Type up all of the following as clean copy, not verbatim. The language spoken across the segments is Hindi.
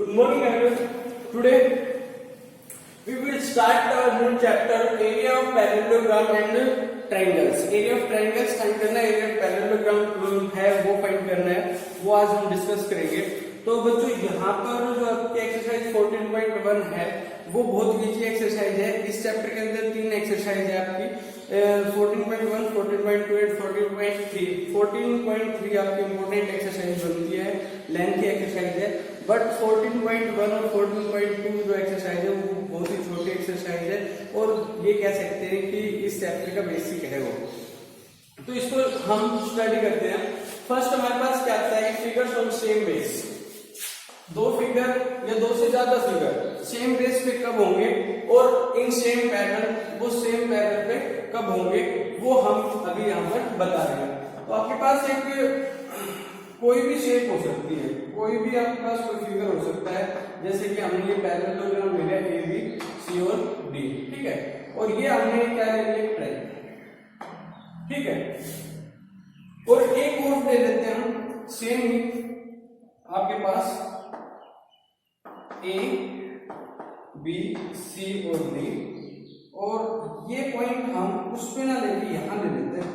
Good morning everyone. Today we will start our new chapter area of parallelogram and triangles. Area of triangles find करना है, area of parallelogram है वो फाइंड करना है, वो आज हम डिस्कस करेंगे। तो बच्चों यहाँ पर जो आपकी एक्सरसाइज 14.1 है वो बहुत इजी एक्सरसाइज है। इस चैप्टर के अंदर तीन एक्सरसाइज है आपकी 14.1, 14.2 एंड 14.3। 14.3 आपकी इंपोर्टेंट एक्सरसाइज बनती है, लेंथ की एक्सरसाइज है, बट 14.1 और 14.2 जो एक्सरसाइज है वो बहुत ही छोटी एक्सरसाइज है और ये कह सकते हैं कि इस चैप्टर का बेसिक है वो। तो इसको हम स्टडी करते हैं। फर्स्ट हमारे पास क्या आता है, फिगर्स ऑन सेम बेस। दो फिगर या दो से ज्यादा फिगर सेम बेस पे कब होंगे और इन सेम पैटर्न वो सेम पैटर्न पे कब होंगे वो हम अभी यहाँ पर बता रहे हैं। तो आपके पास एक कोई भी शेप हो सकती है, कोई भी आपके पास कोई फिगर हो सकता है, जैसे कि हमने ये पैरेललोग्राम ले लिया ए बी सी और डी, ठीक है, और ये हमने क्या ले लिया ट्रायंगल, ठीक है, और एक और ले लेते हैं हम सेम ही आपके पास ए बी सी और डी, और ये पॉइंट हम उस पे ना लेके यहां ले लेते हैं,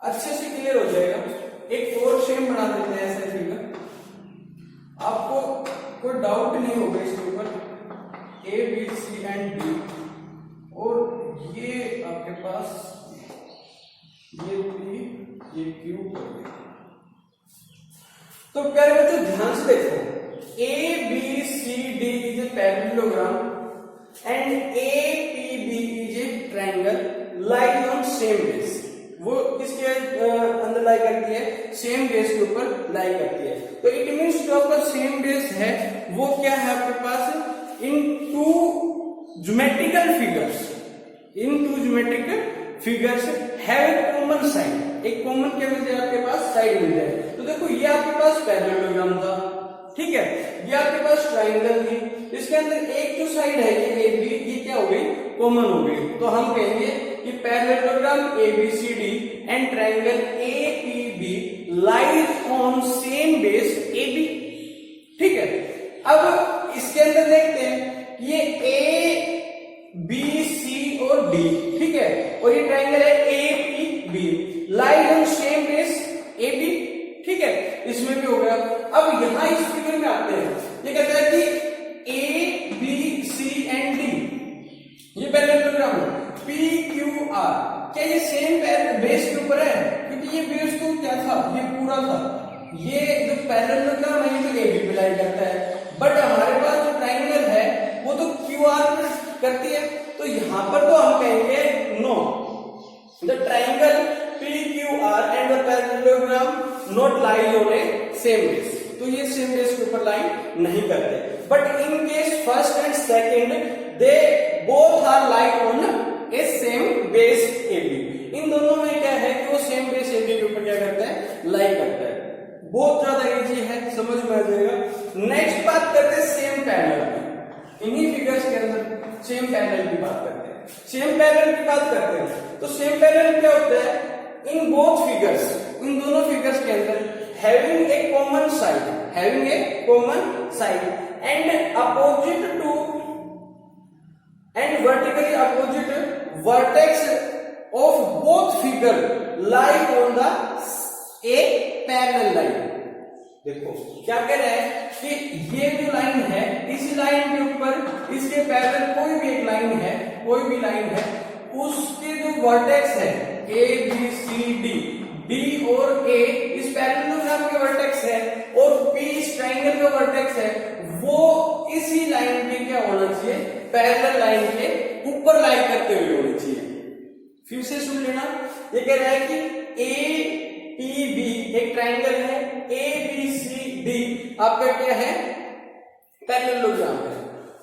अच्छे से क्लियर हो जाएगा। एक फोर शेप बना देते हैं ऐसे फिगर, आपको कोई डाउट नहीं होगा इसके ऊपर। A B C and D, और ये आपके पास ये पी ये क्यू हो गया। तो प्यारे बच्चों ध्यान से देखो, A B C D is a parallelogram and A P B is a triangle lying on same base. वो किसके अंदर लाई करती है, सेम बेस के ऊपर लाई करती है। तो इट मींस जो आपका सेम बेस है वो क्या है आपके पास, in two geometrical figures have a common side. एक कॉमन क्या मिल जाए आपके पास, साइड मिल जाए। तो देखो ये आपके पास पैरेललोग्राम था, ठीक है, ये आपके पास ट्रायंगल थी, इसके अंदर एक जो साइड है ये ए बी, ये क्या हो गई, कॉमन हो गई। तो हम कहेंगे कि parallelogram A B C D and triangle A P B lies on same base A B, ठीक है। अब इसके अंदर देखते हैं ये ए बी सी और डी, ठीक है, और ये ट्रायंगल है A P B lies on same base A B, ठीक है, इसमें भी हो गया। अब यहां इस फिगर में आते हैं, ये कहता है कि A B C and D ये पैरेललोग्राम है, पी क्यू आर, क्या ये सेम बेस के ऊपर है, क्योंकि ये बेस तो क्या था, ये पूरा था, ये जो पैरेललोग्राम है ये तो ए बी पे लाई करता है, बट हमारे पास जो ट्रायंगल है वो तो क्यू आर करती है। तो यहां पर तो हम कहेंगे no, the triangle P Q R and the parallelogram not lie on a same base. तो ये सेम बेस के ऊपर लाइन नहीं करते, but in case first and second they both are like on a same base A B. इन दोनों में क्या है कि वो सेम बेस ए बी के ऊपर क्या करता है, लाइक करता है। बहुत ज्यादा इजी है, समझ में आ जाएगा। नेक्स्ट बात करते हैं सेम पैरेलल की। इन्हीं फिगर्स के अंदर सेम पैरेलल की बात करते हैं। सेम पैरेलल की बात करते हैं तो सेम पैरेलल क्या होता है, इन बोथ फिगर्स, इन दोनों फिगर्स के अंदर having a common side and opposite to and vertically opposite vertex of both figure lie on the a parallel line। देखो क्या कह रहा है कि ये जो लाइन है, इस लाइन के ऊपर इसके पैरेलल कोई भी एक लाइन है, कोई भी लाइन है, उसके जो वर्टेक्स है A B C D, D और ए इस पैरेललोग्राम के वर्टेक्स है और पी इस ट्रायंगल का वर्टेक्स है, वो इसी लाइन के क्या होना चाहिए, पैरेलल लाइन के ऊपर लाई करते हुए होनी चाहिए। फिर से सुन लेना, ये कह रहा है कि ए पी बी एक ट्रायंगल है, ए बी सी डी आपका क्या है, पैरेललोग्राम है।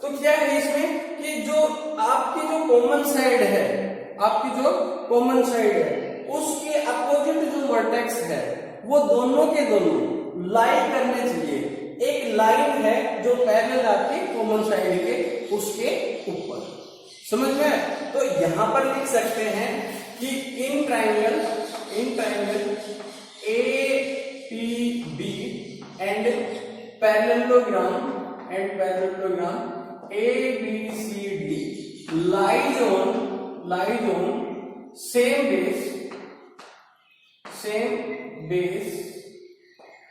तो क्या है इसमें कि जो आपकी जो कॉमन साइड है, आपकी जो कॉमन साइड है उसके अपोजिट जो वर्टेक्स है वो दोनों के दोनों लाई करने चाहिए। एक लाइन है जो पैरेलल आपकी कॉमन साइड के उसके ऊपर, समझ में। तो यहां पर लिख सकते हैं कि इन triangle A P B and parallelogram parallelogram ABCD lies on same base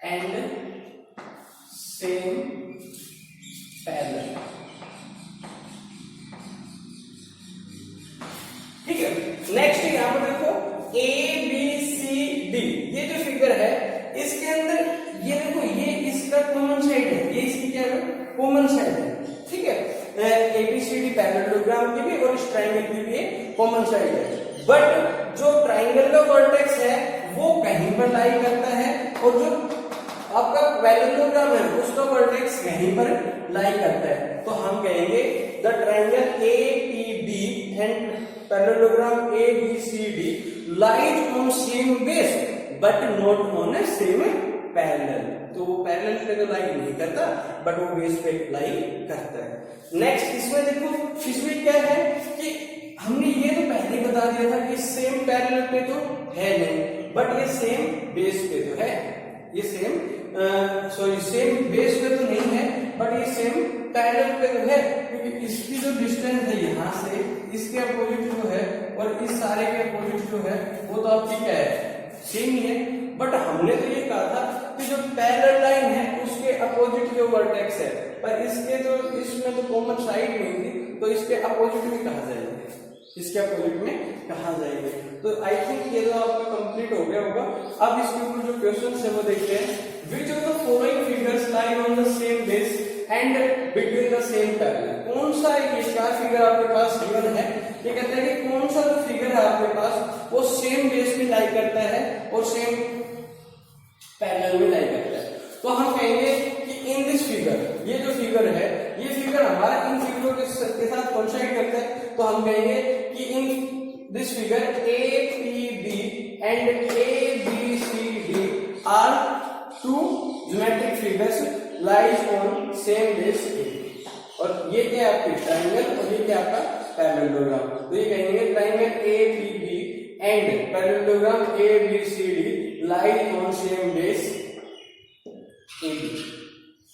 and same parallel. ठीक है, नेक्स्ट यहां पर देखो ABCD, ये जो फिगर है इसके अंदर ये देखो, ये इसका कॉमन साइड है, ये इसकी क्या है, कॉमन साइड है। ठीक है, ABCD पैरेललोग्राम की भी और इस ट्रायंगल की भी कॉमन साइड है, बट जो ट्रायंगल का वर्टेक्स है वो कहीं पर लाई करता है और जो आपका पैरेललोग्राम है उसका वर्टेक्स कहीं पर लाई करता है। तो हम कहेंगे the triangle APB and parallelogram ABCD lies on same base but not on a same parallel. तो वो पैरेलल पे तो लाई नहीं करता बट वो बेस पे लाई करता है। नेक्स्ट इसमें देखो, इसमें क्या है कि हमने ये तो पहले बता दिया था कि सेम पैरेलल पे तो है नहीं, बट ये सेम बेस पे तो है, ये सेम सेम बेस पे तो नहीं है बट ये सेम पैरेलल पे तो है, क्योंकि इसकी जो डिस्टेंस है यहाँ से इसके अपोजिट जो है और इस सारे के अपोजिट जो है वो तो आपकी क्या है, सेम ही है। बट हमने तो ये कहा था कि जो पैरेलल लाइन है उसके अपोजिट जो वर्टेक्स है, पर इसके तो इसमें तो कॉमन साइड नहीं थी, तो इसके अपोजिट में कहा जाएगा, इसके अपोजिट में कहा जाएगा। तो आई थिंक ये तो आपका कंप्लीट हो गया होगा। अब इसके ऊपर जो क्वेश्चन है वो देखते हैं। Which of the following figures lie on the same base and between the same parallel. कौन सा ये चार फिगर आपके पास गिवन है, ये कहते हैं कि कौन सा जो फिगर है आपके पास वो सेम बेस में लाई करता है और सेम पैरेलल में लाई करता है। तो हम कहेंगे कि इन दिस फिगर, ये जो फिगर है ये फिगर हमारा इन फिगरों के साथ कोइंसाइड करता है। तो हम कहेंगे कि in this figure APB and ABCD are two geometric figures lies on same base A। और ये क्या है आपकी ट्रायंगल और ये क्या आपका पैरेललोग्राम। तो ये कहेंगे triangle APB and parallelogram ABCD lies on same base AB,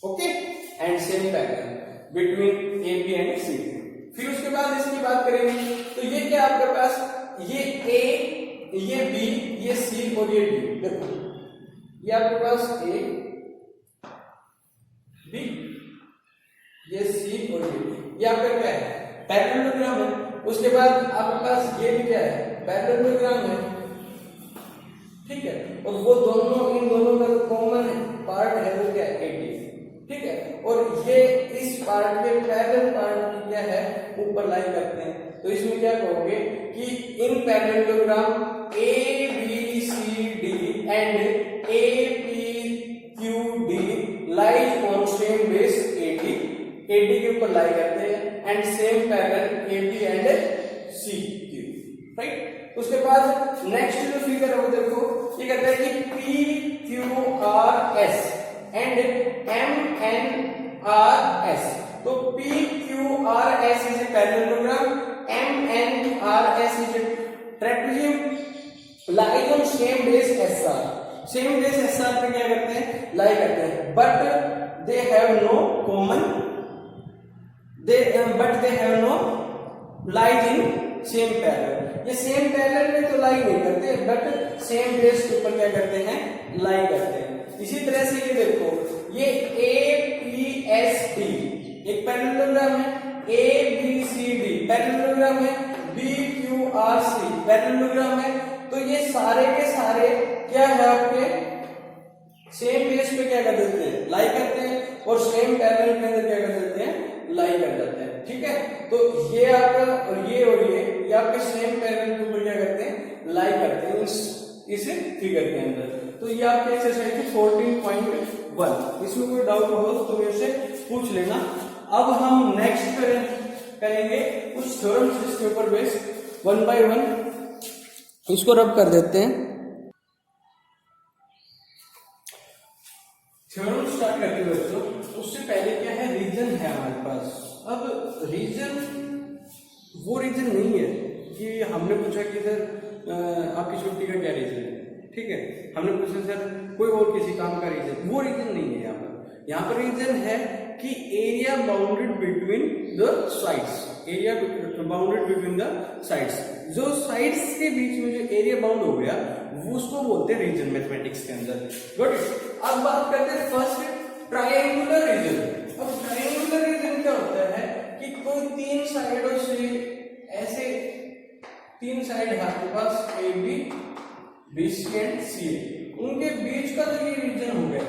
okay, and same parallel between AB and C। फिर उसके बाद इसकी बात करेंगे तो ये क्या आपके पास, ये A, ये B, ये C और ये D। देखो ये आपके पास A, B, ये C और ये D, ये आपका क्या है, पैरेललोग्राम है। उसके बाद आपके पास ये भी क्या है, पैरेललोग्राम है। ठीक है, और वो दोनों, इन दोनों का कॉमन पार्ट है वो क्या है, AB। ठीक है, और ये इस पार्ट के पैरेलल पार्ट की क्या है, ऊपर लाई करते हैं। तो इसमें क्या कहोगे कि इन parallelogram ABCD and APQD lies on same base AD, AD के ऊपर लाई करते हैं and same parallel AB and CQ, right. उसके बाद नेक्स्ट जो फिगर है वो देखो, ये कहता है कि PQRS एंड MNRS। तो PQRS is a parallelogram, MNRS is a trapezium lies on same base SR। Same base SR पे क्या करते हैं, लाई करते हैं, but they have no common, but they have no lies in same parallel. ये सेम पैरेलल में तो लाई नहीं करते बट सेम बेस के ऊपर क्या करते हैं, लाई करते हैं। इसी तरह से ये देखो, ये APSD एक पैरेललोग्राम है, ABCD पैरेललोग्राम है, BQRC पैरेललोग्राम है। तो ये सारे के सारे क्या है आपके सेम बेस पे क्या कर देते हैं, लाई करते हैं, और सेम पैरेलल के अंदर क्या कर देते हैं, लाई कर जाते हैं। ठीक है, तो ये आपका और ये आपके सेम पैरेलल के ऊपर क्या करते हैं, लाई करते हैं इस फिगर के अंदर। तो ये आपके एक्सरसाइज की 14.1। इसमें कोई डाउट हो तो मेरे से पूछ लेना। अब हम नेक्स्ट करेंगे कुछ थ्योरम्स इसके ऊपर बेस 1 by 1 इसको रब कर देते हैं। थ्योरम स्टार्ट करते हुए बच्चों, उससे पहले क्या है, रीजन है हमारे पास। अब रीजन वो रीजन नहीं है कि हमने पूछा कि सर आपकी छुट्टी का क्या रीजन है, ठीक है, हमने पूछा सर कोई और किसी काम का रीजन, वो रीजन नहीं है। यहाँ पर रीजन है कि area bounded between the sides, area bounded between the sides, जो साइड्स के बीच में जो एरिया बाउंड हो गया वो उसको बोलते हैं रीजन मैथमेटिक्स के अंदर। गुड। अब बात करते हैं फर्स्ट ट्रायंगुलर रीजन। अब ट्रायंगुलर रीजन क्या होता है कि कोई तीन साइडों से ऐसे तीन साइड है आपके पास A B, B C and C, उनके बीच का जो ये रीजन हो गया,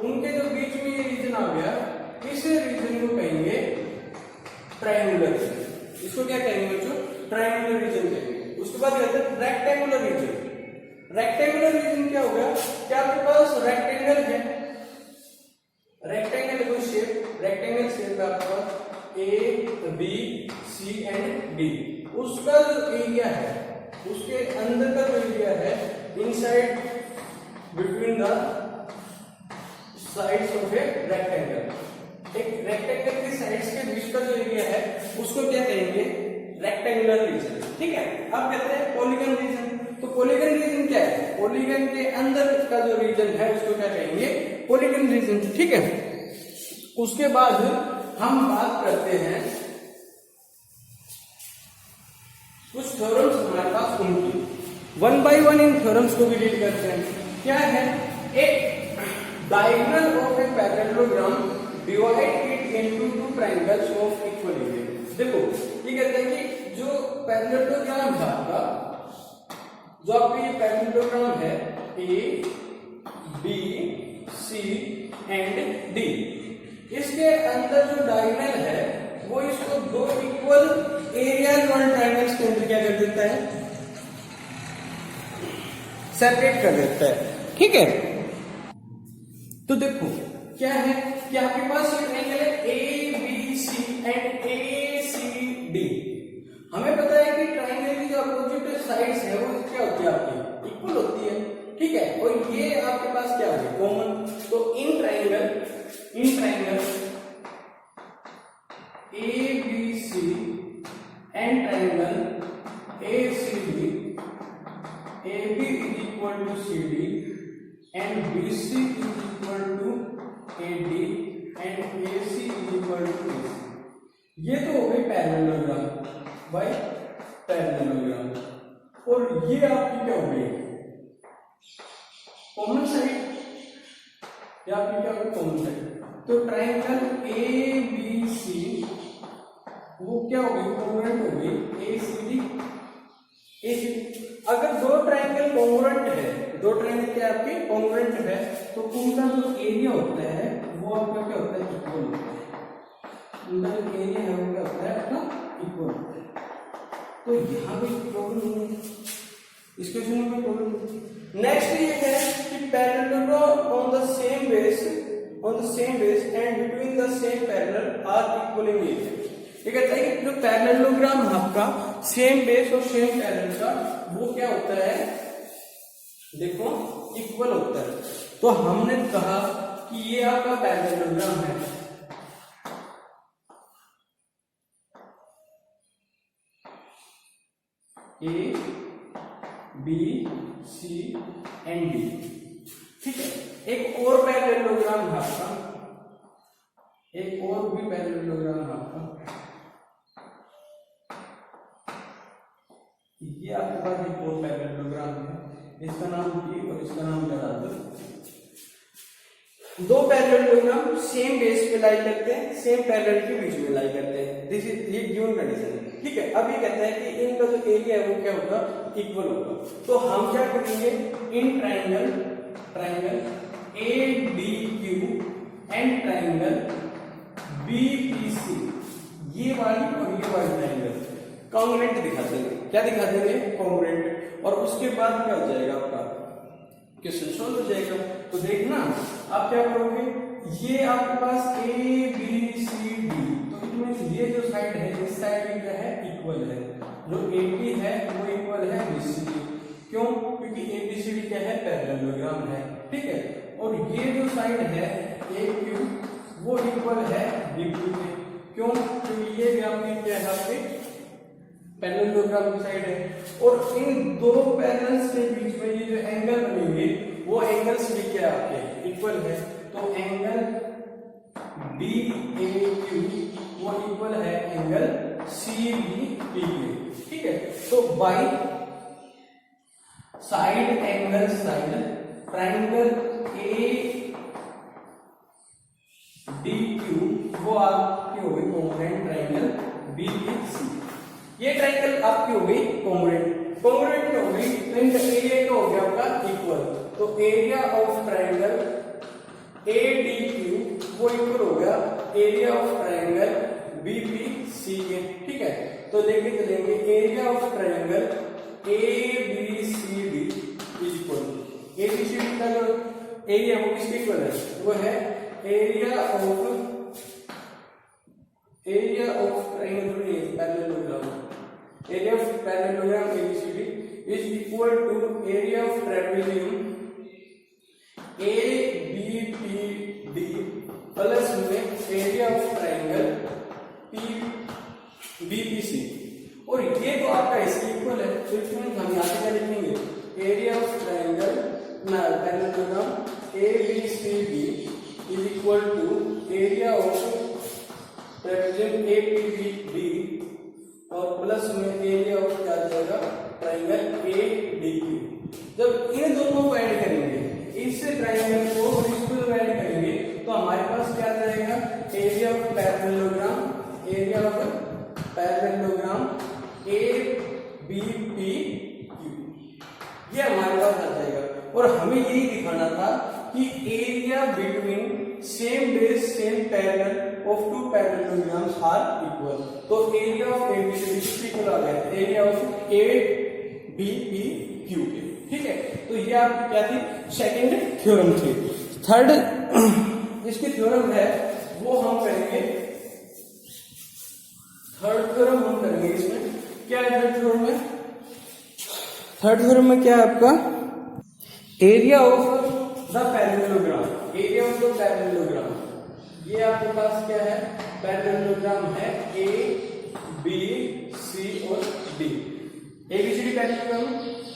उनके जो बीच में ये रीजन आ गया, इस रीजन को कहेंगे ट्रायंगुलर रीजन। इसको क्या कहेंगे बच्चों? ट्रायंगुलर रीजन कहेंगे। उसके बाद कहते हैं रेक्टेंगुलर रीजन। रेक्टेंगुलर रीजन क्या होगा? क्या आपके पास रेक्टेंगल है, रेक्टेंगल कोई शेप, रेक्टेंगल शेप है आपके पास A B C and D, उसका जो एरिया है, उसके अंदर का जो एरिया है inside between the sides of a rectangle, एक रेक्टेंगल के साइड्स के बीच का जो एरिया है उसको क्या कहेंगे? Rectangular reason. ठीक है। अब कहते हैं पॉलीगन रीजन। तो पॉलीगन रीजन क्या है? पॉलीगन के अंदर का जो रीजन है उसको क्या कहेंगे? Polygon region. ठीक है। उसके बाद हम बात करते हैं कुछ थ्योरम्स हमारे पास, उनकी one by one in theorems को भी डील करते हैं। क्या है? एक diagonal of a parallelogram divide it into two triangles of equal area. देखो ये कहते हैं कि जो पैरेललोग्राम है आपका, जो आपका ये पैरेललोग्राम है A B C and D, इसके अंदर जो डायगोनल है वो इसको दो इक्वल एरियाज वाले ट्रायंगल्स के अंदर क्या कर देता है? सेपरेट कर देता है। ठीक है। तो देखो क्या है कि आपके पास ये ट्रायंगल है A B C and A C D. हमें पता है कि ट्रायंगल की जो अपोजिट साइड्स है वो क्या होती है? आपकी इक्वल होती है। ठीक है। और ये आपके पास क्या है? कॉमन। तो in triangle A B C and triangle A C D, A B is equal to C D and B C is equal to A D and A C is equal to A C. ये तो हो गई पैरेललोग्राम बाय पैरेललोग्राम। और ये आपकी क्या हो गई? Common side. या आपकी क्या होगी? Common side. तो ट्रायंगल ए बी सी वो क्या हो गई? कॉन्ग्रुएंट हो गई ए सी डी, ए सी डी। अगर दो ट्रायंगल कॉन्ग्रुएंट है, दो ट्रायंगल क्या आपके कॉन्ग्रुएंट है, तो उनका जो एरिया होता है वो आपका क्या होता है? इक्वल होता है। उनका जो एरिया है वो क्या होता है? अपना इक्वल होता है। तो यहाँ पे प्रॉब्लम नहीं है, इस क्वेश्चन में कोई प्रॉब्लम नहीं। नेक्स्ट ये है कि parallelogram on the same base and between the same parallel are equal in area. ये कहता है कि जो पैरेललोग्राम है आपका सेम बेस और सेम पैरेलल का वो क्या होता है? देखो इक्वल होता है। तो हमने कहा कि ये आपका पैरेललोग्राम है, A B C and D. ठीक है। एक और पैरेललोग्राम है आपका, एक और भी पैरेललोग्राम है आपका, ये आपके पास एक और पैरेललोग्राम है, इसका नाम की और इसका नाम लगा दो। दो पैरेललोग्राम सेम बेस पे लाई करते हैं, सेम पैरेलल के बीच में लाई करते हैं। दिस इज ये गिवन कंडीशन है। ठीक है। अब ये कहता है कि इनका जो एरिया है वो क्या होगा? इक्वल होगा। तो हम क्या करेंगे? इन triangle A D Q and triangle B P C, ये वाली और ये वाली ट्रायंगल कॉन्ग्रुएंट दिखा देंगे। क्या दिखा देंगे? कॉन्ग्रुएंट। और उसके बाद क्या हो जाएगा? आपका क्वेश्चन सॉल्व हो जाएगा। तो देखना आप क्या करोगे? ये आपके पास ए बी सी डी, तो इसमें ये जो साइड है इस साइड में क्या है? इक्वल है। जो ए बी है वो इक्वल है बी सी डी। क्यों? क्योंकि ए बी सी डी क्या है? पैरेललोग्राम है। ठीक है। और ये जो साइड है ए क्यू वो इक्वल है बी क्यू के। क्यों? क्योंकि ये भी आपकी क्या है? आपके पैरेललोग्राम की साइड है। और इन दो पैरेलल्स के बीच में ये जो एंगल बनेंगे वो एंगल्स भी क्या आपके? इक्वल है। तो एंगल डी ए क्यू वो इक्वल है angle C B P Q. ठीक है, तो by side angle side triangle A D Q वो आपकी हो गई congruent triangle B B C. ये ट्राइंगल आपकी हो गई कॉन्ग्रुएंट हो गई, तो इनका एरिया का हो गया आपका इक्वल। तो area of triangle A D Q वो इक्वल हो गया area of triangle B B C के। ठीक है, तो लेके चलेंगे area of triangle A B C D equal, A B C D का जो एरिया वो किसके इक्वल है, वो है area of triangle parallelogram, area of parallelogram ABCD is equal to area of trapezium ABPD plus में एरिया ऑफ ट्राइंगल PBPC। और ये तो आपका इसके इक्वल है, तो इसमें हम यहाँ से क्या लिखेंगे, area of triangle parallelogram ABCD is equal to area of trapezium APBD और प्लस में एरिया ऑफ क्या जाएगा ट्राइंगल ADQ। जब इन दोनों को ऐड करेंगे, इस ट्राइंगल को और इसको जब ऐड करेंगे तो हमारे पास क्या जाएगा एरिया ऑफ पैरेललोग्राम ABPQ, ये हमारे पास आ जाएगा। और हमें यही दिखाना था कि area between same base same parallel of two parallelograms are equal. तो एरिया ऑफ ABCD इक्वल आ गया एरिया ऑफ ABPQ। ठीक है, तो ये आपकी क्या थी, सेकंड थ्योरम थी। थर्ड इसकी थ्योरम है वो हम करेंगे, थर्ड थ्योरम हम करेंगे। इसमें क्या है थर्ड थ्योरम में, थर्ड थ्योरम में क्या है आपका area of the parallelogram, area of the parallelogram. ये आपके पास क्या है, पैरेललोग्राम है A B C और D। ABCD parallelogram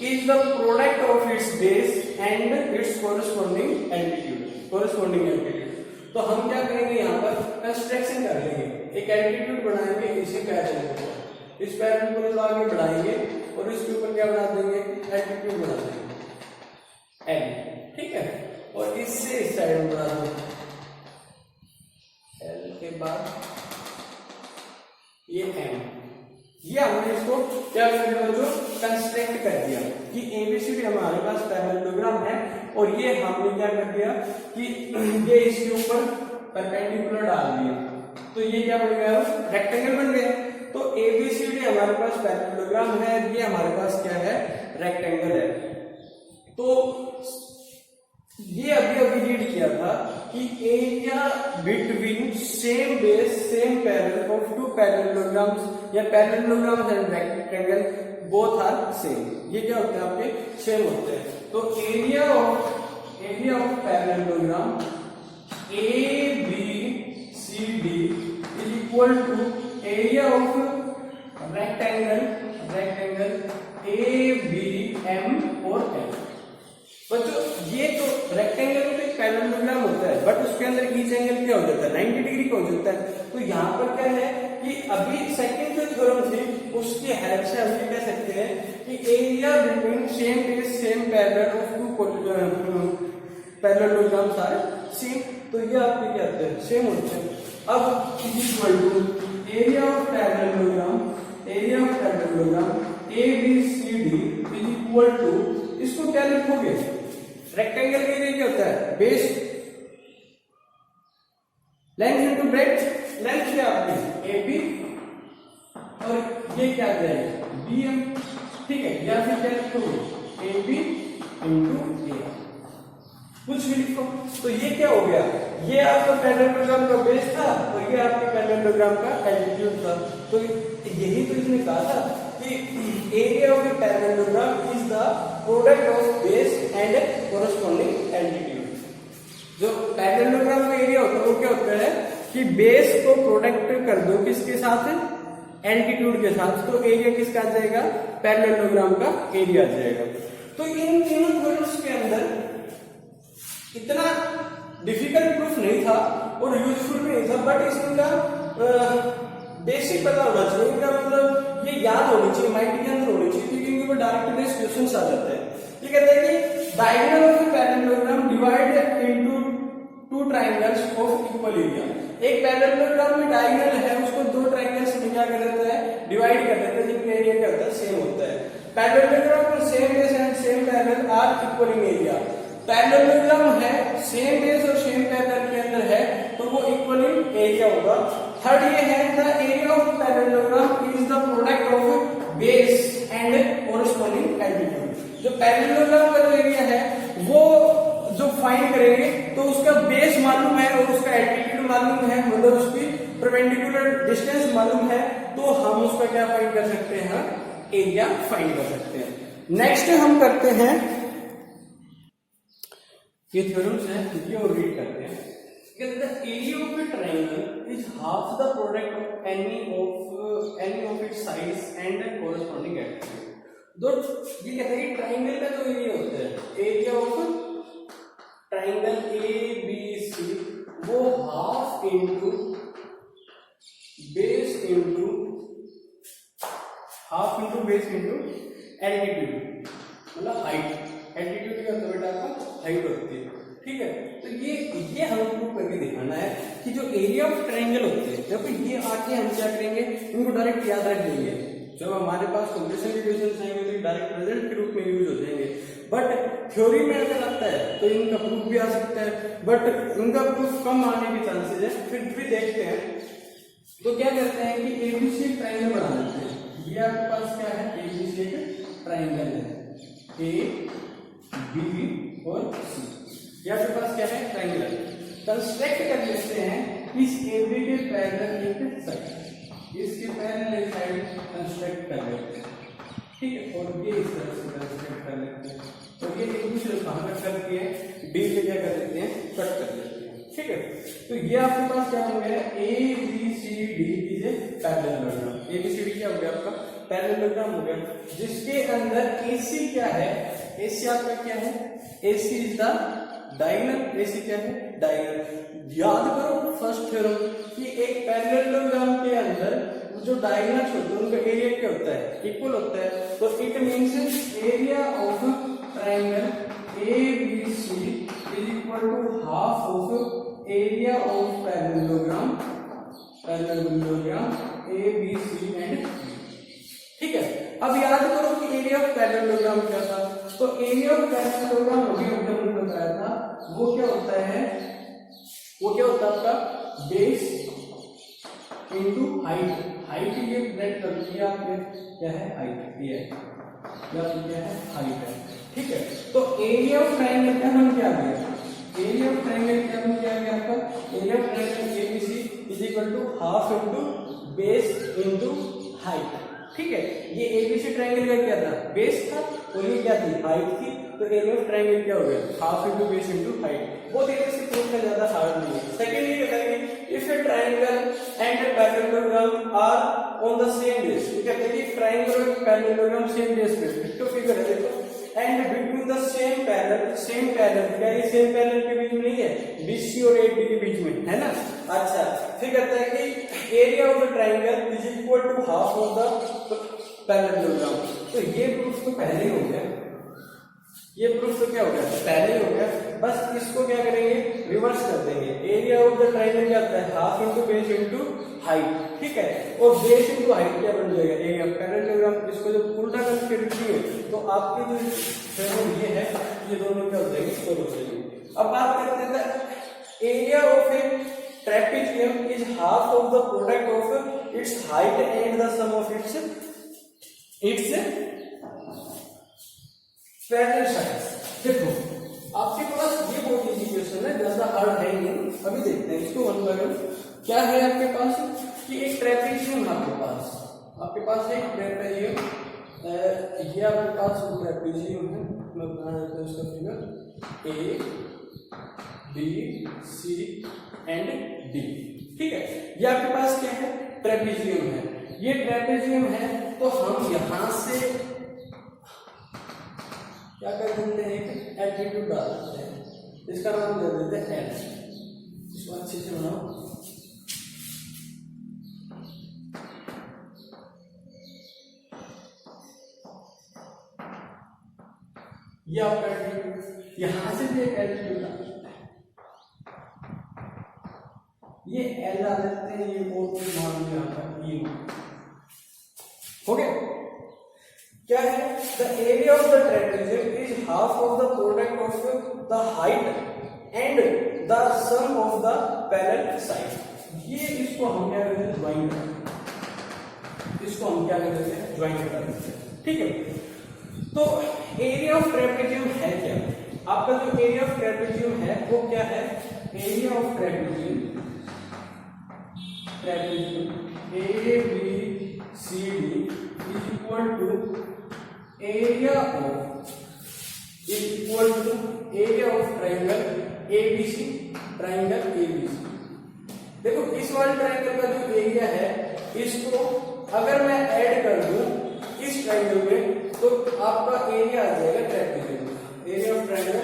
is the product of its base and its corresponding altitude। तो हम क्या करेंगे, यहाँ पर कंस्ट्रक्शन कर लेंगे, एक एल्टीट्यूड बनाएंगे इसी पैरेलल को, इस पैरेलल को आगे बढ़ाएंगे और इसके ऊपर क्या बना देंगे, एल्टीट्यूड बना देंगे L। ठीक है, और इससे इस साइड में बना देंगे L के बाद ये M। ये हमने इसको क्या कर दिया, जो कंस्ट्रक्ट कर दिया कि ABCD हमारे पास पैरेललोग्राम है और ये हमने क्या कर दिया कि ये इसके ऊपर परपेंडिकुलर डाल दिया, तो ये क्या बन गया, रेक्टेंगल बन गया। तो ABCD हमारे पास पैरेललोग्राम है, ये हमारे पास क्या है, रेक्टेंगल है। तो ये अभी रीड किया था कि area between same base same parallel of two parallelograms या parallelograms and rectangle both are same, ये क्या होते हैं आपके सेम होते हैं। तो area of parallelogram ABCD is equal to area of rectangle ABM और L। बच्चों ये तो रेक्टेंगल में एक पैरेललोग्राम होता है, बट उसके अंदर ईच एंगल क्या हो जाता है, 90 डिग्री का हो जाता है। तो यहाँ पर क्या है कि अभी सेकंड जो थ्योरम थी उसकी हेल्प से हम ये कह सकते हैं कि area between same base same parallel of two parallelograms are same. तो ये आपके क्या होते हैं, सेम होते हैं। अब equal to area of parallelogram ABCD is equal to, इसको क्या लिखोगे, रेक्टेंगल के लिए क्या होता है, base length into breadth, length क्या आपकी AB और ये क्या जाएगा BM। ठीक है, या फिर क्या लिखोगे AB इंटू A, कुछ भी लिखो। तो ये क्या हो गया, ये आपका पैरेललोग्राम का बेस था और ये आपके पैरेललोग्राम का एल्टीट्यूड था। तो यही तो इसने कहा था कि area of the parallelogram is the product of base and corresponding altitude. जो पैरेललोग्राम का एरिया होता है वो क्या होता है कि बेस को प्रोडक्ट कर दो किसके साथ, एल्टीट्यूड के साथ, तो एरिया किसका आ जाएगा, पैरेललोग्राम का एरिया आ जाएगा। तो इन तीनों थ्योरम्स के अंदर इतना डिफिकल्ट प्रूफ नहीं था और यूजफुल भी नहीं था, क्वेश्चन आ जाता है। ये कहते हैं कि diagonal of a parallelogram divide into two triangles of equal area. एक पैरेललोग्राम में डायगोनल है, उसको दो ट्राइंगल्स में क्या कर देता है, डिवाइड कर देता है, जिनका एरिया क्या होता है, सेम होता है। पैरेललोग्राम में same base and same parallel are equal in area. Parallelogram है, सेम बेस और सेम पैरेलल के अंदर है, तो वो इक्वल इन एरिया होगा। थर्ड ये है, the area of parallelogram is the product of base and corresponding altitude. जो पैरेललोग्राम का जो एरिया है वो जो फाइंड करेंगे तो उसका बेस मालूम है और उसका एल्टीट्यूड मालूम है, मतलब उसकी परपेंडिकुलर डिस्टेंस मालूम है, तो हम उसका क्या फाइंड कर सकते हैं, एरिया फाइंड कर सकते हैं। नेक्स्ट हम करते हैं, ये थ्योरम्स है, ये और रीड करते हैं। The area of A triangle is half the product of any of its sides and corresponding altitude. दो ये कहते हैं कि ट्रायंगल का जो एरिया होता है, area of triangle A B C, वो half into base into altitude, मतलब हाइट। एल्टीट्यूड क्या होता है बेटा आपका, हाइट होती है, ठीक है। तो ये हमें प्रूव करके दिखाना है कि जो एरिया ऑफ ट्राइंगल होते हैं, देखो ये आके हम क्या करेंगे, इनको डायरेक्ट याद रख लेंगे। जब हमारे पास कंप्रेशन के क्वेश्चन आएंगे तो डायरेक्ट प्रेजेंट के रूप में यूज हो जाएंगे, बट थ्योरी में ऐसा लगता है तो इनका प्रूफ भी आ सकता है, बट इनका प्रूफ कम आने के चांसेस है। फिर भी देखते हैं, तो क्या करते हैं कि एबीसी ट्रायंगल बना लेते हैं। ये आपके पास क्या है, एबीसी एक ट्रायंगल है, ए बी और सी, ये आपके पास क्या है, ट्रायंगल। कंस्ट्रक्ट कर लेते हैं इस एबी के पैरेलल एक साइड, इसके पैरेलल एक साइड कंस्ट्रक्ट कर लेते हैं, ठीक है। और ये इस तरह से कंस्ट्रक्ट कर लेते हैं, तो ये एक दूसरे को कहां कट करती है, डी पे क्या कर देते हैं, कट कर देते हैं, ठीक है। तो ये आपके पास क्या हो गया, A B C D is a parallelogram. A B C D क्या हो गया आपका, पैरेललोग्राम हो गया, जिसके अंदर एसी क्या है, एसी आपका क्या है, AC is the diagonal. AC क्या है, डायगोनल। याद करो फर्स्ट थ्योरम कि एक पैरेललोग्राम के अंदर जो डायगोनल्स होते हैं उनका एरिया क्या होता है, इक्वल होता है। तो it means area of triangle A B C is equal to half of area of parallelogram A B C and B, ठीक है। अब याद करो कि एरिया ऑफ पैरेललोग्राम क्या था, तो एरिया ऑफ पैरेललोग्राम अभी हमने बताया था, वो क्या होता है, वो क्या होता है आपका बेस इनटू हाइट। हाइट ये ब्रेक करती है आपके, क्या है, हाइट, ये है क्या है, हाइट है, ठीक है। तो एरिया ऑफ ट्रायंगल का हम क्या गया, एरिया ऑफ ट्रायंगल क्या हम क्या गया आपका, area of triangle ABC is equal to half into base into height, ठीक है। ये एबीसी ट्रायंगल का क्या था, बेस था, और ये क्या थी, हाइट थी। तो एरिया ऑफ ट्रायंगल क्या हो गया, half into base into height. वो एरिया से प्रूव करना ज्यादा हार्ड नहीं है। सेकंडली बताएंगे, if a triangle and a parallelogram are on the same base, ये कहते हैं कि ट्रायंगल और पैरेललोग्राम सेम बेस पे, तो फिगर है देखो, and between the same parallel, क्या ये सेम पैरेलल के बीच में नहीं है, बीसी और एडी के बीच में है ना। अच्छा, फिर कहता है कि area of the triangle is equal to half of the parallelogram. तो ये प्रूफ तो पहले ही हो गया, ये प्रूफ तो क्या हो गया, पहले ही हो गया। बस इसको क्या करेंगे, रिवर्स कर देंगे। एरिया ऑफ द ट्रायंगल क्या होता है, half into base into height, ठीक है। और बेस इनटू हाइट क्या बन जाएगा, एरिया ऑफ पैरेललोग्राम। इसको जब उल्टा करके लिखिए तो आपके जो ये है, ये दोनों क्या हो जाएंगे, इक्वल हो जाएंगे। अब बात करते हैं, area of a trapezium is half of the product of its height and the sum of its parallel sides. देखो आपके पास ये बहुत इजी क्वेश्चन है, ज्यादा हार्ड है नहीं। अभी देखते हैं इसको वन बाय वन। क्या है आपके पास कि एक ट्रेपेजियम, आपके पास एक ट्रेपेजियम, ये आपके पास ट्रेपेजियम है, मैं बना देता हूं इसका figure, A B C and D, ठीक है। ये आपके पास क्या है, ट्रेपेजियम है। ये ट्रेपेजियम है, तो हम यहां से क्या कर देते हैं, एक एल्टीट्यूड डाल देते हैं, इसका नाम दे देते हैं एल। इसको अच्छे से बनाओ, ये आपका एल्टीट्यूड, यहां से भी एक एल्टीट्यूड आ सकता है, ये एल आ जाते हैं, ये ओ मान लिया आता है, हो गया। क्या है? The area of the trapezium is half of the product of the height and the sum of the parallel side. ये इसको हम क्या कहते हैं? ज्वाइन करते हैं, इसको हम क्या कहते हैं? ज्वाइन करते हैं, ठीक है। तो एरिया ऑफ ट्रापेजियम है क्या? आपका जो एरिया ऑफ ट्रापेजियम है वो क्या है? Area of trapezium A B C D is equal to area of triangle ABC, triangle ABC. देखो इस वाले ट्राइंगल का जो एरिया है इसको अगर मैं ऐड कर दूं इस ट्राइंगल में तो आपका एरिया आ जाएगा ट्रापेजियम का, area of triangle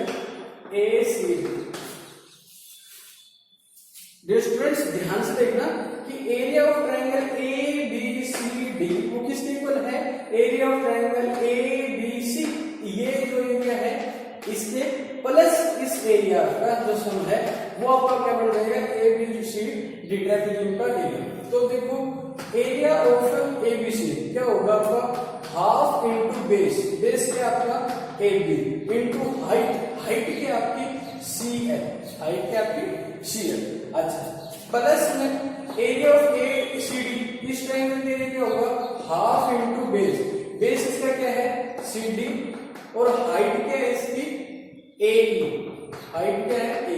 A C D. Students ध्यान से देखना कि area of triangle A B C D वो किसके इक्वल है? Area of triangle A B C, ये जो एरिया है इसके प्लस इस एरिया का जो सम है वो आपका क्या बन जाएगा? A B C D trapezium का एरिया। तो देखो area of A B C क्या होगा आपका? हाफ इंटू बेस, बेस क्या आपका? A B into height, height क्या आपकी? सी एल, हाइट क्या आपकी? C L. अच्छा प्लस में area of A C D, इस ट्रायंगल का एरिया क्या होगा? हाफ इंटू बेस, बेस इसका क्या है? सी डी, और हाइट क्या है इसकी? ए ई, हाइट क्या है? ए ई।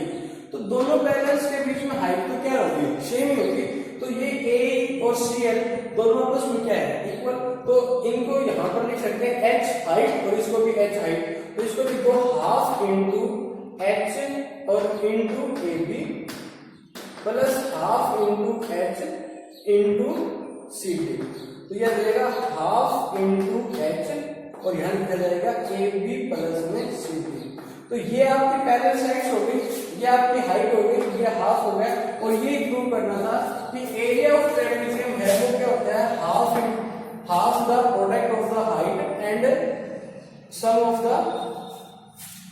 तो दोनों पैरेलल्स के बीच में हाइट तो क्या होगी? सेम ही होगी। तो ये ए और सी एल दोनों आपस में क्या है? इक्वल। तो इनको यहां पर लिख सकते हैं एच हाइट और इसको भी एच हाइट, तो इसको लिखो हाफ इंटू एच और into A B plus half into H into C D. तो यह देगा हाफ इंटू एच और यहां लिखा जाएगा ए बी प्लस में सी डी। तो ये आपकी पैरेलल साइड्स हो गई, ये आपकी हाइट हो गई, ये हाफ हो गया। और ये प्रूव करना था कि एरिया ऑफ ट्रापेजियम है वो क्या होता है? Half the product of the height and sum of the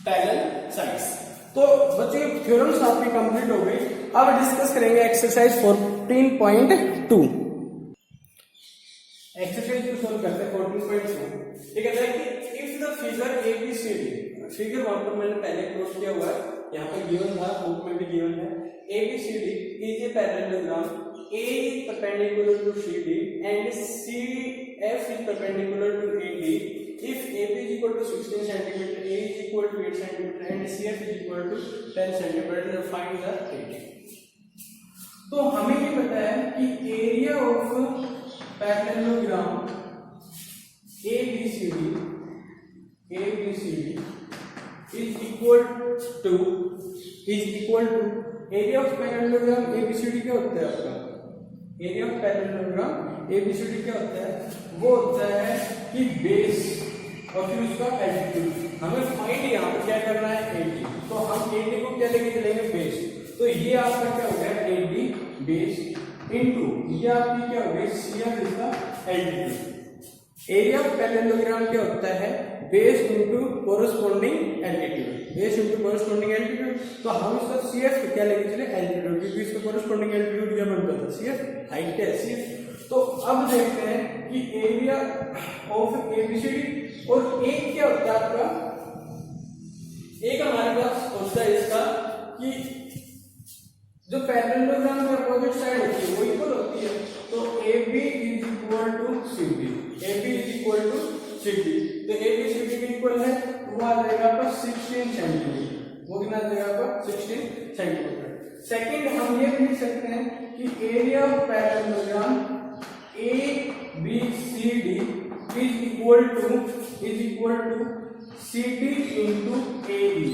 parallel sides. तो बच्चों थ्योरम्स आपकी कंप्लीट हो गई। अब डिस्कस करेंगे एक्सरसाइज 14.2। एक्सरसाइज को सॉल्व करते हैं 14.2। ये कहता है कि if the figure ABCD, figure वहां पर मैंने पहले क्लोज किया हुआ है, यहाँ पर गिवन था, बुक में भी गिवन है। ABCD is a parallelogram, A is perpendicular to CD and CF is perpendicular to AD. If AB is equal to 16 cm, A is equal to 8 cm and CF is equal to 10 cm, find the AD. तो हमें ये पता है कि area of parallelogram ABCD is equal to area of parallelogram ABCD क्या होता है आपका? एरिया ऑफ पैरेललोग्राम ABCD क्या होता है? वो होता है कि बेस और फिर उसका एल्टीट्यूड। हमें फाइंड यहाँ पर क्या करना है? AD। तो हम AD को क्या लेके चलेंगे? बेस। तो ये आपका क्या हो गया? AD बेस इनटू ये आपकी क्या हो गई? CF इसका एल्टीट्यूड। एरिया ऑफ पैरेललोग्राम क्या होता है? Base into corresponding altitude, base into corresponding altitude. तो हम इसका CF क्या लेके चले? एल्टीट्यूड, क्योंकि इसका कोरस्पॉन्डिंग एल्टीट्यूड क्या बनता था? CF, हाइट क्या है? CF। तो अब देखते हैं कि एरिया ऑफ ABCD और एक क्या होता है आपका? एक हमारे पास होता है इसका कि जो पैरेललोग्राम में अपोजिट साइड होती है वो इक्वल होती है। तो AB is equal to CD, AB is equal to CD। तो AB CD के इक्वल है, वो आ जाएगा आपका 16 सेंटीमीटर। वो कितना आ जाएगा आपका? 16 सेंटीमीटर। सेकंड हम ये भी लिख सकते हैं कि area of parallelogram ABCD is equal to CD into AE,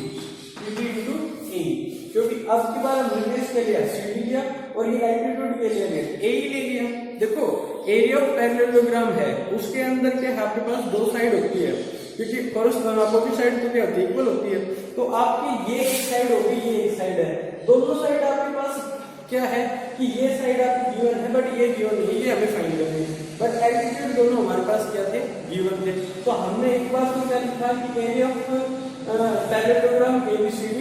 CD into AE। क्योंकि अब की बार हमने इसके लिया CD लिया और ये एल्टीट्यूड के लिए AE ले लिया। देखो एरिया ऑफ पैरेललोग्राम है, उसके अंदर के आपके पास दो साइड होती है, क्योंकि अपोजिट साइड तो क्या होती है? इक्वल होती है। तो आपकी ये एक साइड होगी, ये एक साइड है, दोनों साइड आपके पास क्या है कि ये साइड आपकी गिवन है बट ये गिवन नहीं, ये हमें फाइंड करनी है। बट एल्टीट्यूड दोनों हमारे पास क्या थे? गिवन थे। तो हमने एक बार तो क्या लिखा कि एरिया ऑफ पैरेललोग्राम ABCD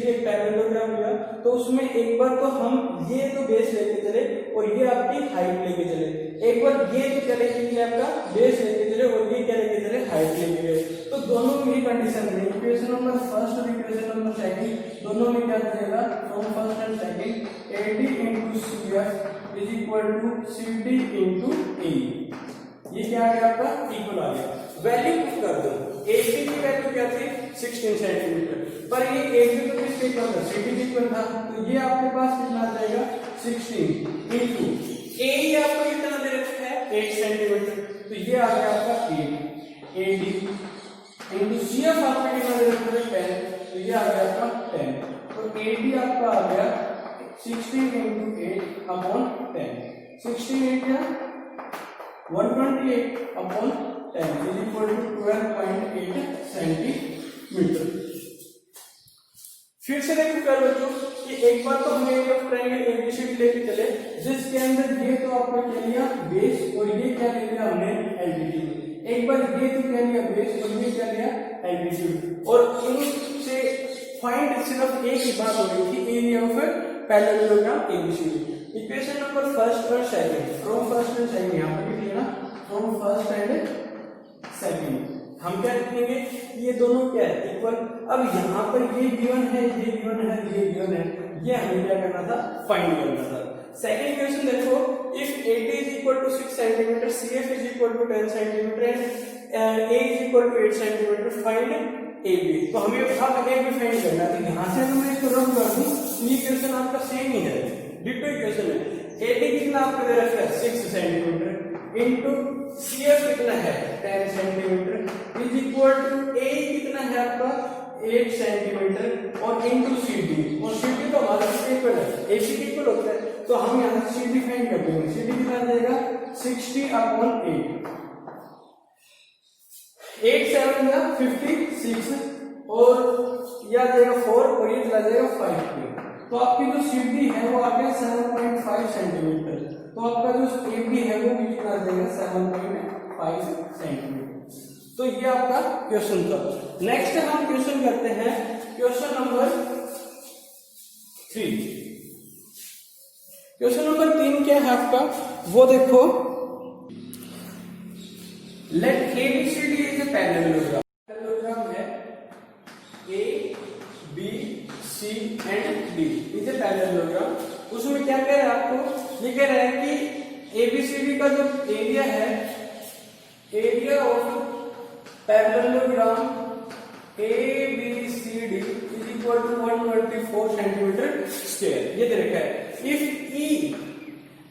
एक पैरेललोग्राम लिया, तो उसमें एक बार तो हम ये तो बेस लेके चले और ये आपकी हाइट लेके चले, एक बार ये तो चले कि आपका बेस लेके चले और ये क्या लेके चले, हाइट लेके गए। तो दोनों में ही कंडीशन है, इक्वेशन नंबर फर्स्ट और इक्वेशन नंबर सेकंड दोनों में क्या जाएगा, from first and second AD into CF is equal to CD into AE। ये क्या आ गया आपका, इक्वल आ गया। वैल्यू पुट कर दो, AB की वैल्यू क्या थी 16 सेंटीमीटर, पर ये AB तो किसके इक्वल था, CD के इक्वल था, तो ये आपके पास कितना आ जाएगा 16 इनटू AE आपको कितना दे रखा है 8 सेंटीमीटर, तो ये आ गया आपका 8 AD इनटू CF आपको कितना दे रखा है 10, तो ये आ गया आपका 10, तो AD आपका आ गया 16 into 8 upon 10, 16 into 128 upon 10 is equal to 12.8 centimetre. फिर से देखो क्या बच्चों कि एक बार तो हमें एरिया ऑफ ट्रायंगल ABCD लेके चले, जिसके अंदर ये तो आपने क्या लिया बेस और ये क्या ले लिया हमने एल्टीट्यूड, एक बार ये तो क्या लिया बेस और ये क्या लिया एल्टीट्यूड, और इनसे फाइंड सिर्फ एक ही बात हो रही थी, area of parallelogram ABCD। Equation number first और second, from first and second, यहाँ पे लिखना फ्रॉम फर्स्ट एंड सेकंड, हम क्या लिखेंगे, ये दोनों क्या है इक्वल। अब यहाँ पर ये गिवन है, ये गिवन है, ये गिवन है, ये हमें क्या करना था, फाइंड करना था। सेकंड क्वेश्चन देखो, if AD is equal to 6 cm, CF is equal to 10 cm and A is equal to 8 cm, find AB। तो हमें अब AB फाइंड करना है, यहाँ से मैं इसको रफ कर दूं, ये क्वेश्चन आपका सेम ही है, डिटो इक्वेशन है। AD कितना आपको दे रखा है 6 सेंटीमीटर इनटू CF कितना है 10 centimetre is equal to A कितना है आपका 8 सेंटीमीटर और इनटू CD, और CD तो हमारा इक्वल है, AC इक्वल होता है, तो हम यहाँ से CD फाइंड कर देंगे। CD कितना आ जाएगा 60/8, 8 7 या 56 और यह आ जाएगा 4 और ये चला जाएगा 5, तो आपकी जो CD है वो आ गया 7.5 सेंटीमीटर, तो आपका जो AB है वो भी कितना आ जाएगा 7.5 सेंटीमीटर। तो ये आपका क्वेश्चन था। नेक्स्ट हम क्वेश्चन करते हैं क्वेश्चन नंबर 3। क्वेश्चन नंबर 3 क्या है आपका, वो देखो, let ABCD is a parallelogram, parallelogram है ABC and D is a parallelogram. उसमें क्या कह रहा है आपको, ये कह रहा है कि ABCD का जो एरिया है, area of parallelogram ABCD is equal to 124 centimetre square, ये दे रखा है। If E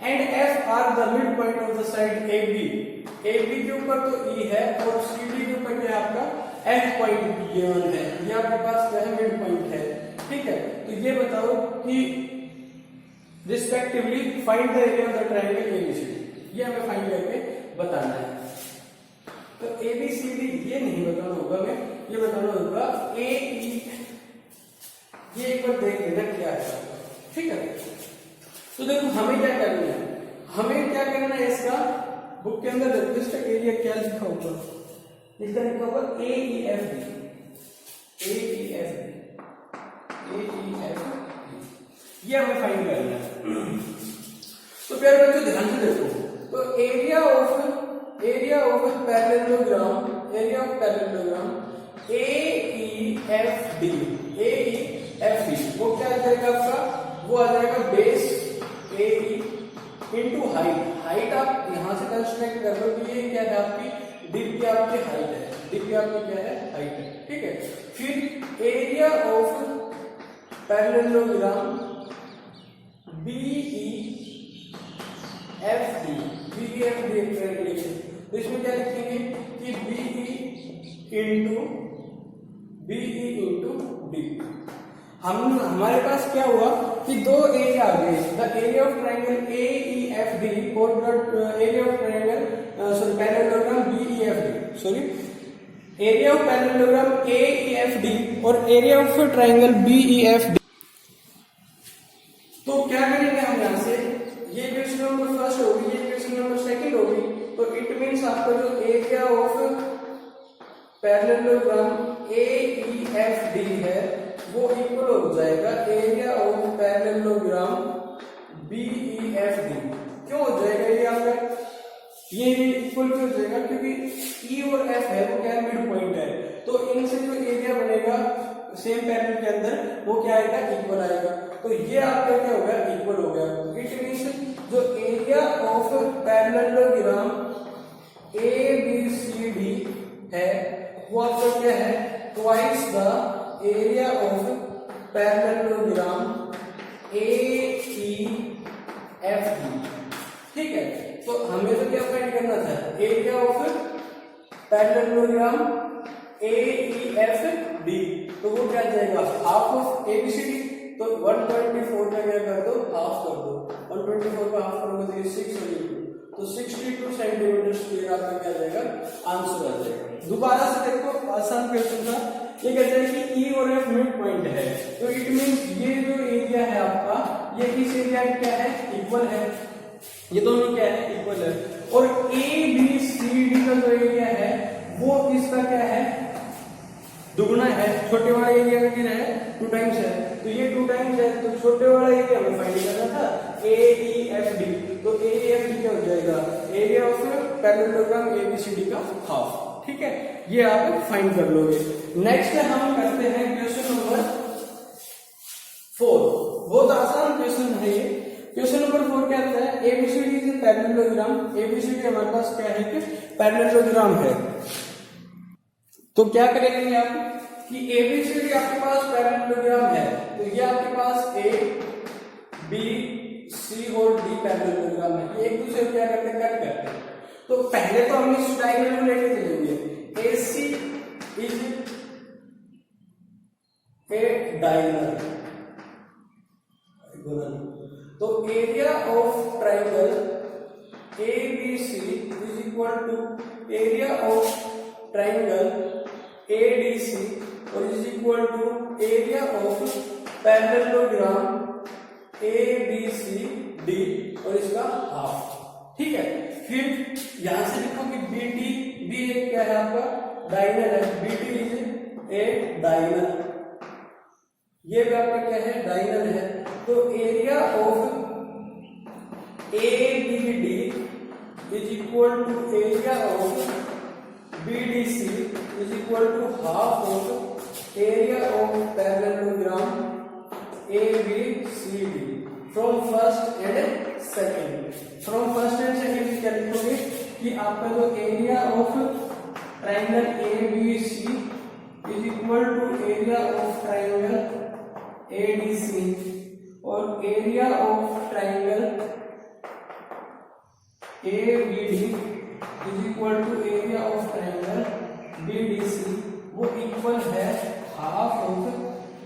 and F are the mid point of the side AB, AB के ऊपर तो E है और CD के ऊपर क्या है आपका F पॉइंट गिवन है, ये आपके पास क्या है मिड पॉइंट है, ठीक है। तो ये बताओ कि respectively find the area of the triangle ABCD, ये हमें फाइंड करके बताना है। तो ABCD ये नहीं बताना होगा हमें, ये बताना होगा AE, ये एक बार देख लेना क्या है, ठीक है। तो देखो हमें क्या करना है, हमें क्या करना है, इसका बुक के अंदर इसका एरिया क्या लिखा होगा, इसका लिखा होगा AEFD, ये हमें फाइंड करना है। तो प्यारे बच्चों ध्यान से देखो, तो एरिया ऑफ पैरेललोग्राम AEFD वो क्या आ जाएगा आपका, वो आ जाएगा बेस AE इनटू हाइट आप यहां से कंस्ट्रक्ट कर लो कि ये क्या है आपकी डीप आपकी हाइट है, डीप आपकी क्या है हाइट है, ठीक है। फिर एरिया ऑफ पैरेललोग्राम BEFD तो इसमें क्या लिखेंगे कि BE इंटू D। हमारे पास क्या हुआ कि दो एरिया आ गए, the area of triangle AEFD और the area of triangle parallelogram BEFD, area of parallelogram AEFD और एरिया ऑफ ट्रायंगल BEFD। तो क्या करेंगे हम यहाँ से, ये क्वेश्चन नंबर फर्स्ट होगी, ये क्वेश्चन नंबर सेकंड होगी, तो इट मींस आपका जो एरिया ऑफ पैरेललोग्राम AEFD है वो इक्वल हो जाएगा एरिया ऑफ पैरेललोग्राम BEFD। क्यों हो जाएगा ये आपका, ये इक्वल क्यों हो जाएगा, क्योंकि E और F है वो क्या मिड पॉइंट है, तो इनसे जो एरिया बनेगा सेम पैरेलल के अंदर वो क्या आएगा, इक्वल आएगा। तो ये आपका क्या हो गया, इक्वल हो गया। इट मींस जो एरिया ऑफ पैरेललोग्राम ABCD है वो आपका क्या है, twice the area of parallelogram AEFD। ठीक है, तो हमें तो क्या फाइंड करना था, एरिया ऑफ पैरेललोग्राम AEFD, तो वो क्या जाएगा, हाफ ऑफ ABCD। तो 124 में क्या कर दो, हाफ कर दो, 124 को हाफ करोगे तो ये 6 हो जाएगा, तो 62 सेंटीमीटर स्क्वायर आपका क्या जाएगा, आंसर आ जाएगा। दोबारा से देखो, आसान क्वेश्चन था, ये कहते हैं कि E और F मिड पॉइंट है, तो इट मींस ये जो एरिया है आपका, ये इस एरिया का क्या है, इक्वल है, ये दोनों क्या है, इक्वल है। और ABCD का जो एरिया है वो इसका क्या है, दुगुना है। छोटे वाले एरिया का क्या है, 2 टाइम्स है, तो ये 2 टाइम्स है, तो छोटे वाला एरिया हमें फाइंड करना था AEFD, तो AEFD क्या हो जाएगा, एरिया ऑफ पैरेललोग्राम ABCD का हाफ। ठीक है, ये आप फाइंड कर लोगे। नेक्स्ट हम करते हैं क्वेश्चन नंबर 4। बहुत आसान क्वेश्चन है ये। क्वेश्चन नंबर 4 क्या कहता है, ABCD इज पैरेललोग्राम। ABCD हमारे पास क्या है कि पैरेललोग्राम है, तो क्या करेंगे आप कि ABCD आपके पास पैरेललोग्राम है, तो ये आपके पास A B C और D पैरेललोग्राम है, ये एक दूसरे को क्या करते हैं, कट करते हैं। तो पहले तो हम इस डायग्राम को लेके चलेंगे, AC इज ए डायगोनल, तो area of triangle ABC is equal to area of triangle ADC और is equal to area of parallelogram ABCD और इसका हाफ। ठीक है, फिर यहां से लिखो कि BD एक क्या है आपका, डायगोनल है, BD इज ए डायगोनल, ये भी आपका क्या है, डायगोनल है। तो area of ABD is equal to area of BDC is equal to half of area of parallelogram ABCD from first and second। From first and second क्या लिखोगे कि आपका जो area of triangle ABC is equal to area of triangle ADC और area of triangle ABD is equal to area of triangle BDC, वो इक्वल है half of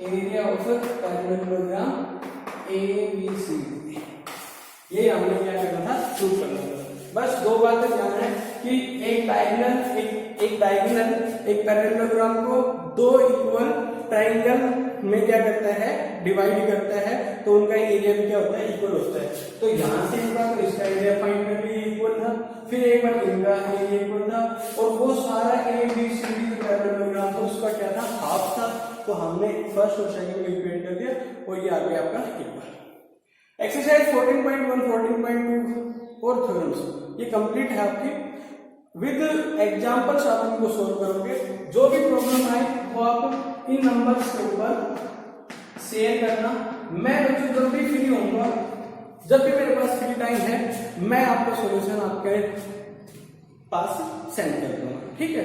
area of parallelogram ABCD। ये हमने क्या करना था, प्रूव करना था। बस 2 बातें ध्यान है कि एक डायगोनल एक पैरेललोग्राम को 2 इक्वल ट्राइंगल में क्या करता है, डिवाइड करता है, तो उनका एरिया भी क्या होता है, इक्वल होता है। तो यहां से इनका तो इसका एरिया फाइंड कर लिए, इक्वल था, फिर एक बार इनका एरिया इक्वल था, और वो सारा ABCD जो पैरेललोग्राम था उसका क्या था, हाफ था, तो हमने फर्स्ट और सेकंड को इक्वेट कर दिया और ये आ गया आपका इक्वल। एक्सरसाइज 14.1 14.2 और थ्योरम्स ये कंप्लीट है आपकी। विद एग्जांपल्स आप इनको सोल्व करोगे, जो भी प्रॉब्लम आए वो आप इन नंबर्स के ऊपर शेयर करना। मैं बच्चों जब भी फ्री होऊंगा, जब भी मेरे पास फ्री टाइम है, मैं आपको सॉल्यूशन आपके पास सेंड कर दूंगा। ठीक है,